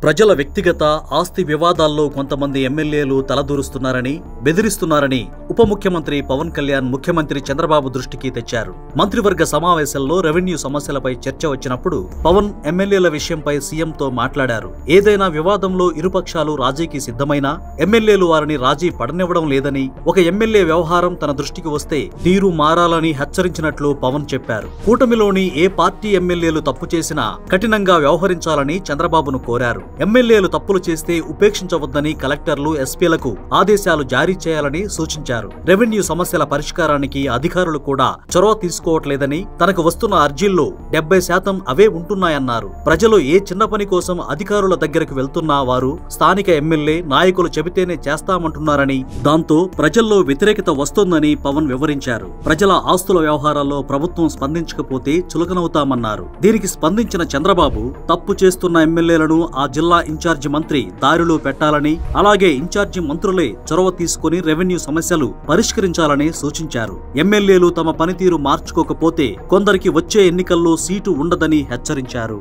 ప్రజల వ్యక్తిగత ఆస్తి వివాదాల్లో కొంతమంది ఎమ్మెల్యేలు తలదూరుస్తున్నారని, బెదిరిస్తున్నారని ఉప ముఖ్యమంత్రి పవన్ కళ్యాణ్ ముఖ్యమంత్రి చంద్రబాబు దృష్టికి తెచ్చారు. మంత్రివర్గ సమావేశంలో రెవెన్యూ సమస్యలపై చర్చ వచ్చినప్పుడు పవన్ ఎమ్మెల్యేల విషయంపై సీఎంతో మాట్లాడారు. ఏదైనా వివాదంలో ఇరుపక్షాలు రాజీకి సిద్ధమైనా ఎమ్మెల్యేలు వారిని రాజీ పడనివ్వడం లేదని, ఒక ఎమ్మెల్యే వ్యవహారం తన దృష్టికి వస్తే తీరు మారాలని హెచ్చరించినట్లు పవన్ చెప్పారు. కూటమిలోని ఏ పార్టీ ఎమ్మెల్యేలు తప్పు చేసినా కఠినంగా వ్యవహరించాలని చంద్రబాబును కోరారు. ఎమ్మెల్యేలు తప్పులు చేస్తే ఉపేక్షించవద్దని కలెక్టర్లు, ఎస్పీలకు ఆదేశాలు జారీ చేయాలని సూచించారు. రెవెన్యూ సమస్యల పరిష్కారానికి అధికారులు కూడా చొరవ తీసుకోవట్లేదని, తనకు వస్తున్న అర్జీల్లో 70% అవే ఉంటున్నాయన్నారు. ప్రజలు ఏ చిన్న పని కోసం అధికారుల దగ్గరకు వెళ్తున్నా వారు స్థానిక ఎమ్మెల్యే, నాయకులు చెబితేనే చేస్తామంటున్నారని, దాంతో ప్రజల్లో వ్యతిరేకత వస్తోందని పవన్ వివరించారు. ప్రజల ఆస్తుల వ్యవహారాల్లో ప్రభుత్వం స్పందించకపోతే చులకనవుతామన్నారు. దీనికి స్పందించిన చంద్రబాబు తప్పు చేస్తున్న ఎమ్మెల్యేలను ఆ జిల్లా ఇన్ఛార్జి మంత్రి దారిలో పెట్టాలని, అలాగే ఇన్ఛార్జి మంత్రులే చొరవ తీసుకుని రెవెన్యూ సమస్యలు పరిష్కరించాలని సూచించారు. ఎమ్మెల్యేలు తమ పనితీరు మార్చుకోకపోతే కొందరికి వచ్చే ఎన్నికల్లో సీటు ఉండదని హెచ్చరించారు.